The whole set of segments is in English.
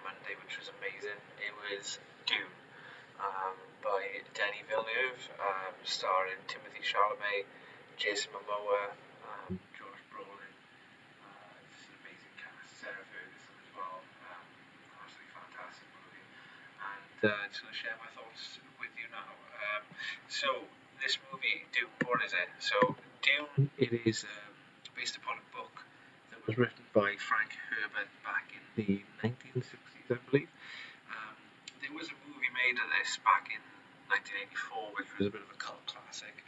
Monday, which was amazing. It was Dune by Denis Villeneuve, starring Timothy Chalamet, Jason Momoa, Josh Brolin. It's an amazing cast. Sarah Ferguson as well. Absolutely fantastic movie. And just going to share my thoughts with you now. So this movie, Dune, what is it? So Dune, it is based upon a book that was written by Frank Herbert back in the 1960s, I believe. Um, there was a movie made of this back in 1984, which was a bit of a cult classic,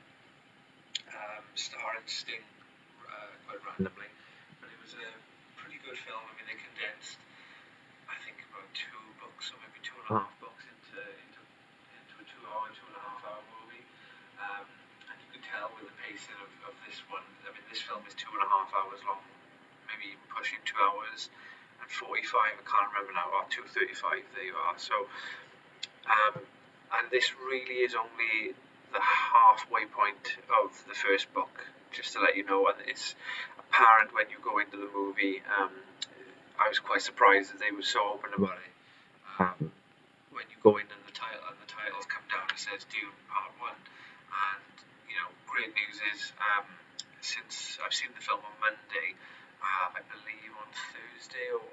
starring Sting quite randomly, but it was a pretty good film. I mean, they condensed, I think, about 2 books, or maybe 2.5 books into a 2 hour, 2.5 hour movie. And you could tell with the pacing of this one. I mean, this film is 2.5 hours long, maybe even pushing 2 hours and 45. I can't remember now, or 2:35. There you are. So, and this really is only the halfway point of the first book, just to let you know. And it's apparent when you go into the movie. I was quite surprised that they were so open about it. When you go in and the titles come down, it says Dune Part One, and great news is since I've seen the film on Monday, I believe on Thursday or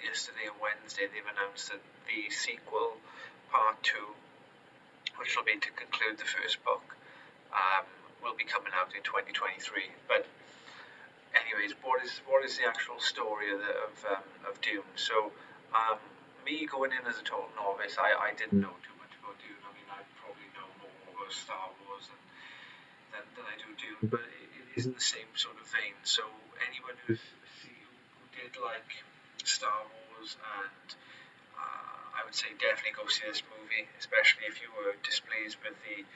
yesterday or Wednesday, they've announced that the sequel Part Two, which will be to conclude the first book, will be coming out in 2023. But anyways, what is the actual story of Dune? So, me going in as a total novice, I didn't know too much about Dune. I mean, I probably know more about Star Wars than I do Dune, but it is in the same sort of vein. So, anyone who did like Star Wars, and I would say definitely go see this movie, especially if you were displeased with the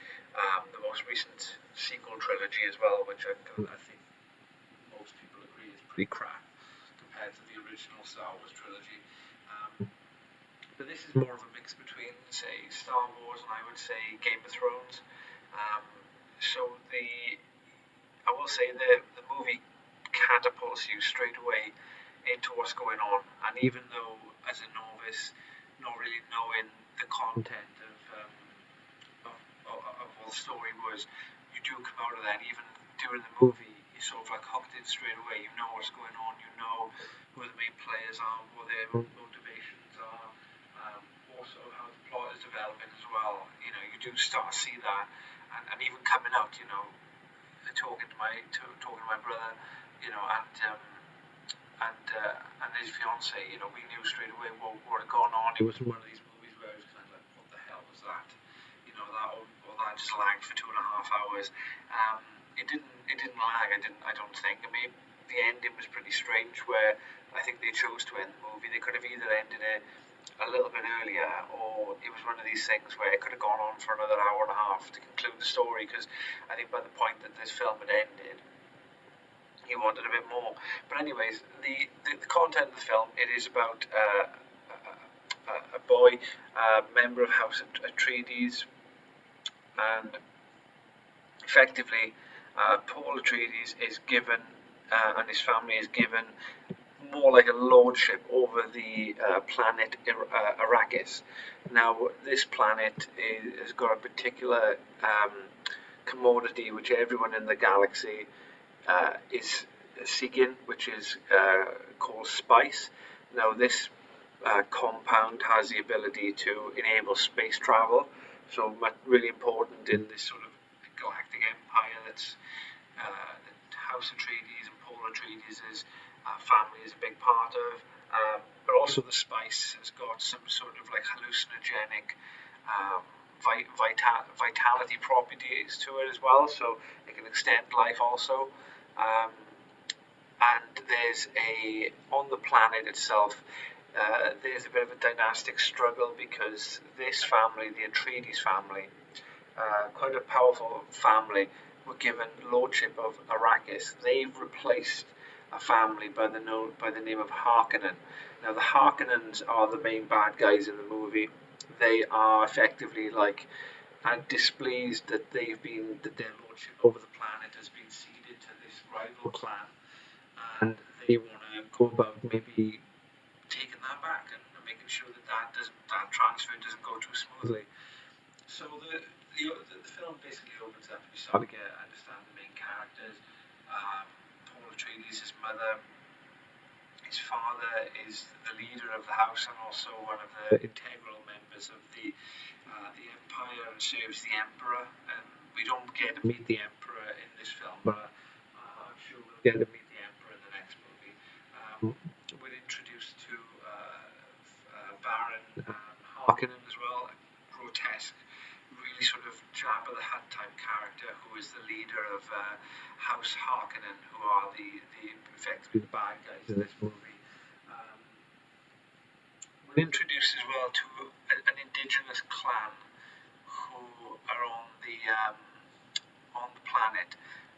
most recent sequel trilogy as well, which I think most people agree is pretty crap compared to the original Star Wars trilogy. But this is more of a mix between, say, Star Wars and I would say Game of Thrones. So I will say the movie catapults you straight away into what's going on, and even though as a novice, not really knowing the content of what the story was, you do come out of that. Even during the movie, you're sort of like hooked in straight away. You know what's going on. You know who the main players are, what their motivations are, also how the plot is developing as well. You do start to see that, and even coming out, talking to my brother, and his fiance, we knew straight away what had gone on. It wasn't one of these movies where it was kind of like, what the hell was that? That just lagged for 2.5 hours. It didn't lag. I don't think. I mean, the ending was pretty strange, where I think they chose to end the movie. They could have either ended it a little bit earlier, or it was one of these things where it could have gone on for another hour and a half to conclude the story, because I think by the point that this film had ended, he wanted a bit more. But anyways, the content of the film, it is about a boy, member of House Atreides, and effectively Paul Atreides is given, and his family is given more like a lordship over the planet Arrakis. Now, this planet has got a particular commodity which everyone in the galaxy is seeking, which is called spice. Now, this compound has the ability to enable space travel, so really important in this sort of galactic empire that House Atreides and Paul Atreides' family is a big part of. But also the spice has got some sort of like hallucinogenic vitality properties to it as well, so it can extend life also. And there's on the planet itself, there's a bit of a dynastic struggle, because this family, the Atreides family, quite a powerful family, were given lordship of Arrakis. They've replaced a family by the name of Harkonnen. Now, the Harkonnens are the main bad guys in the movie. They are effectively displeased that their lordship over the planet has been ceded to this rival clan, and they want to go about maybe taking that back and making sure that transfer doesn't go too smoothly. So the film basically opens up and you start to understand the main characters. Paul Atreides, his mother, his father is the leader of the house and also one of the integral members of the Empire and serves the Emperor. And we don't get to meet the Emperor in this film, but I'm sure we'll get to meet the Emperor in the next movie. We're introduced to Baron Harkonnen as well, a grotesque, really sort of Jabba the Hutt type character who is the leader of House Harkonnen, who are effectively the bad guys in this movie. We're introduced as well to an indigenous clan who are on the planet,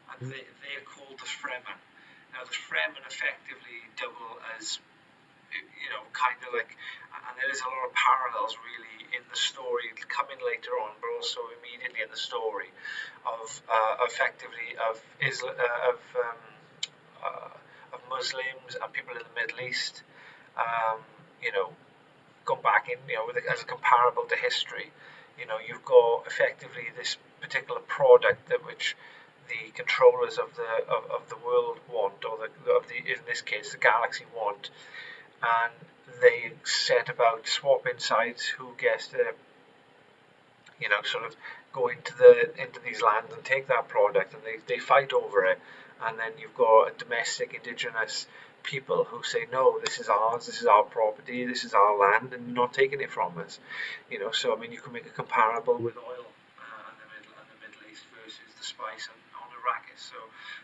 and they're called the Fremen. Now the Fremen effectively double as kind of like, and there is a lot of parallels really in the story coming later on, but also immediately in the story of effectively of Muslims and people in the Middle East, gone back in, as a comparable to history. You've got effectively this particular product that which the controllers of the world want, or in this case the galaxy want, and they set about swapping sides who gets to sort of go into these lands and take that product, and they fight over it. And then you've got domestic indigenous people who say, no, this is ours, this is our property, this is our land, and you're not taking it from us. So I mean, you can make a comparable with oil in the Middle East versus the spice on Arrakis. So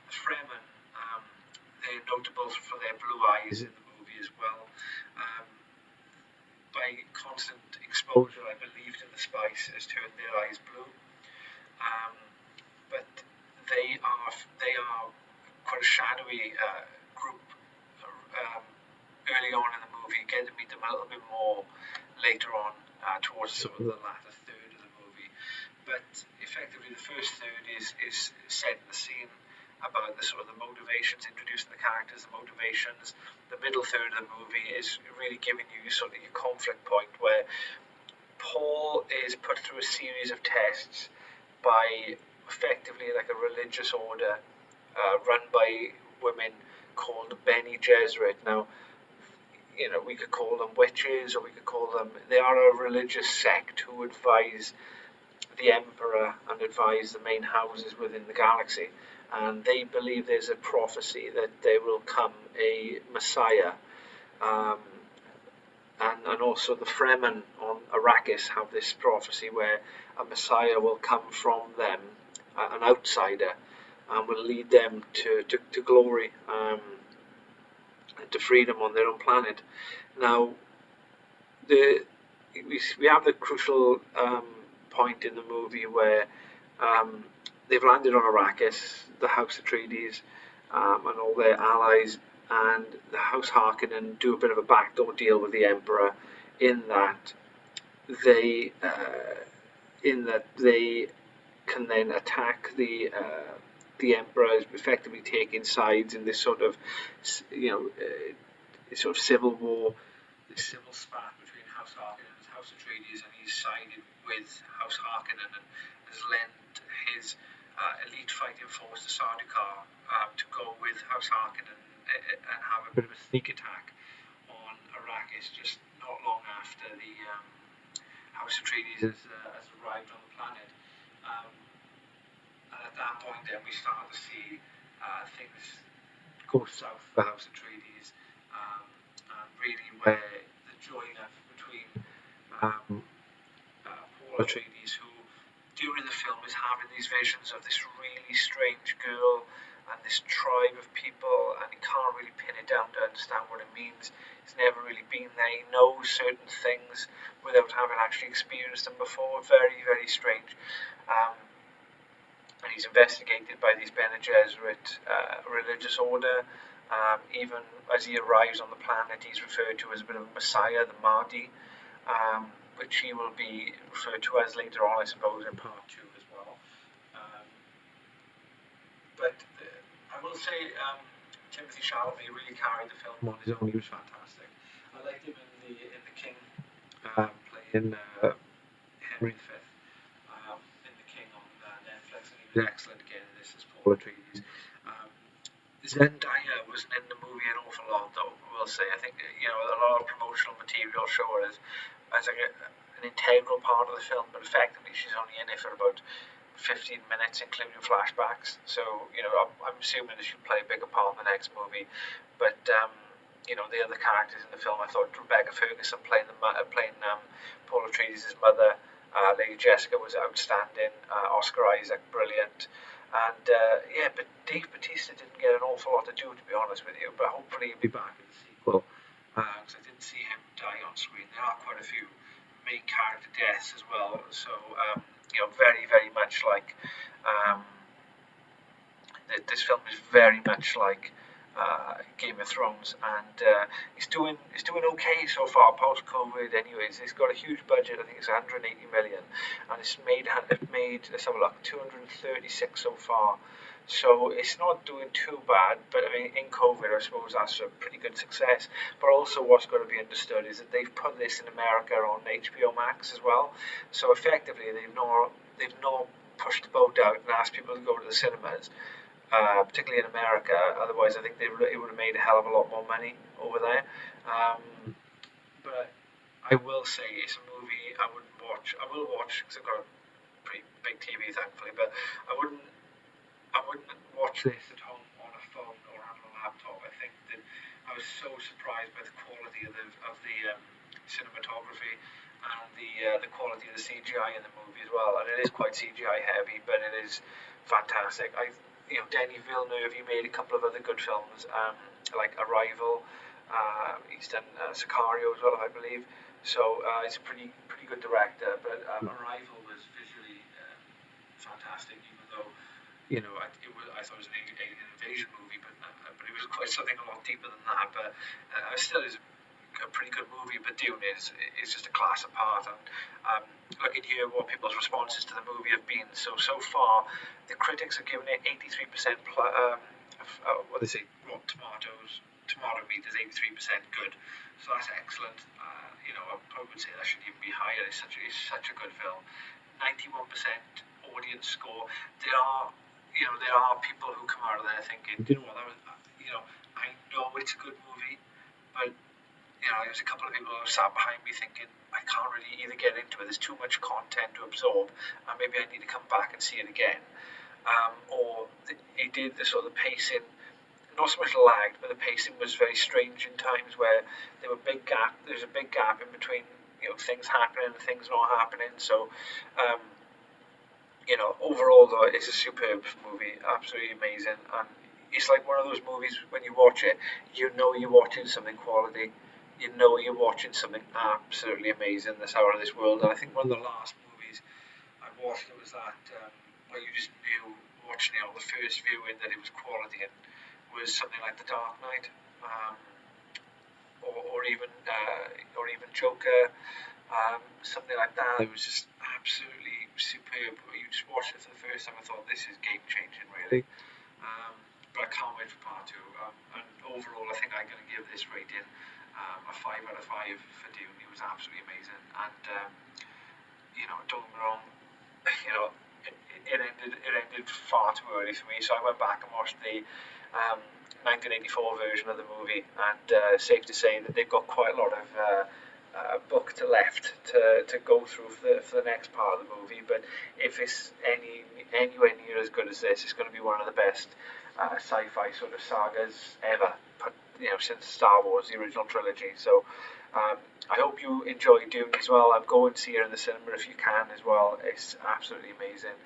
the Fremen, they're notable for their blue eyes in the movie as well. By constant exposure, I believe, to the spice has turned their eyes blue. But they are quite a shadowy group early on in the movie. You get to meet them a little bit more later on towards sort of the latter third of the movie. But effectively, the first third is setting the scene about the sort of the motivations, introducing the characters, the motivations. The middle third of the movie is really giving you sort of your conflict point, where Paul is put through a series of tests by effectively like a religious order run by women called Bene Gesserit. Now, we could call them witches, or we could call them, they are a religious sect who advise the Emperor and advise the main houses within the galaxy. And they believe there's a prophecy that there will come a Messiah. And also the Fremen on Arrakis have this prophecy where a Messiah will come from them, an outsider, and will lead them to glory and to freedom on their own planet. Now, we have the crucial point in the movie where they've landed on Arrakis, the House Atreides, and all their allies, and the House Harkonnen do a bit of a backdoor deal with the Emperor in that they can then attack the Emperor, effectively taking sides in this sort of civil war, this civil spat between House Harkonnen and House Atreides, and he's sided with House Harkonnen and has lent his elite fighting force, the Sardaukar, to go with House Harkonnen and have a bit of a sneak attack on Arrakis just not long after the House Atreides has arrived on the planet. And at that point then we start to see things go south for House Atreides, and really where the join up between Paul Atreides, who during the film is having these visions of this really strange girl and this tribe of people, and he can't really pin it down to understand what it means. He's never really been there. He knows certain things without having actually experienced them before. Very, very strange. And he's investigated by these Bene Gesserit religious order. Even as he arrives on the planet, he's referred to as a bit of a messiah, the Mahdi, which he will be referred to as later on, I suppose, in part 2 as well. But I will say Timothy Chalamet really carried the film on his own. He was fantastic. I liked him in in The King, playing Henry V in The King on Netflix, and he was excellent again in this as Paul Atreides. Um, Zendaya wasn't in the movie an awful lot, though. I will say, I think a lot of promotional material show her as like an integral part of the film, but effectively she's only in it for about 15 minutes, including flashbacks. So I'm assuming that she'll play a bigger part in the next movie. But the other characters in the film, I thought Rebecca Ferguson playing Paul Atreides' mother, Lady Jessica was outstanding. Oscar Isaac, brilliant. And but Dave Bautista didn't get an awful lot to do, to be honest with you. But hopefully he'll be back in the sequel, because I didn't see him die on screen. There are quite a few main character deaths as well. So very very much like this film is very much like Game of Thrones, and it's doing okay so far post COVID. Anyways, it's got a huge budget. I think it's 180 million, and it's made let's have a look, 236 so far. So it's not doing too bad, but I mean, in COVID, I suppose that's a pretty good success. But also, what's got to be understood is that they've put this in America on HBO Max as well. So effectively, they've not pushed the boat out and asked people to go to the cinemas, particularly in America. Otherwise, I think it would have made a hell of a lot more money over there. But I will say it's a movie I wouldn't watch. I will watch because I've got a pretty big TV, thankfully. But I wouldn't watch this at home on a phone or on a laptop. I think that I was so surprised by the quality of the cinematography and the quality of the CGI in the movie as well. And it is quite CGI heavy, but it is fantastic. Denis Villeneuve, he made a couple of other good films, like Arrival. He's done Sicario as well, I believe. So he's a pretty good director. But Arrival was visually fantastic, even though I thought it was an invasion movie, but it was quite something a lot deeper than that. But still is a pretty good movie. But Dune is just a class apart. And looking here, what people's responses to the movie have been. So far, the critics have given it 83%. What they say, Rotten Tomatoes. Tomato meter is 83% good. So that's excellent. I probably would say that should even be higher. It's such a good film. 91% audience score. There are people who come out of there thinking, do you know what, I know it's a good movie, but there's a couple of people who sat behind me thinking, I can't really either get into it. There's too much content to absorb, and maybe I need to come back and see it again. Or it did the sort of pacing, not so much lagged, but the pacing was very strange in times where there was a big gap in between things happening and things not happening. So overall though, it's a superb movie, absolutely amazing, and it's like one of those movies when you watch it, you're watching something quality, you're watching something absolutely amazing that's out of this world. And I think one of the last movies I watched, it was that where you just knew watching it on the first viewing that it was quality, and was something like The Dark Knight, or even Joker. Something like that. It was just absolutely superb. You just watched it for the first time and thought, this is game changing, really. But I can't wait for part 2. And overall, I think I'm going to give this rating a 5 out of 5 for Dune. It was absolutely amazing. And don't get me wrong, it ended far too early for me. So I went back and watched the 1984 version of the movie, and safe to say that they've got quite a lot of book left to go through for the next part of the movie. But if it's anywhere near as good as this, it's going to be one of the best sci-fi sort of sagas ever, since Star Wars, the original trilogy. So I hope you enjoy Dune as well. I'm going to see it in the cinema if you can as well. It's absolutely amazing.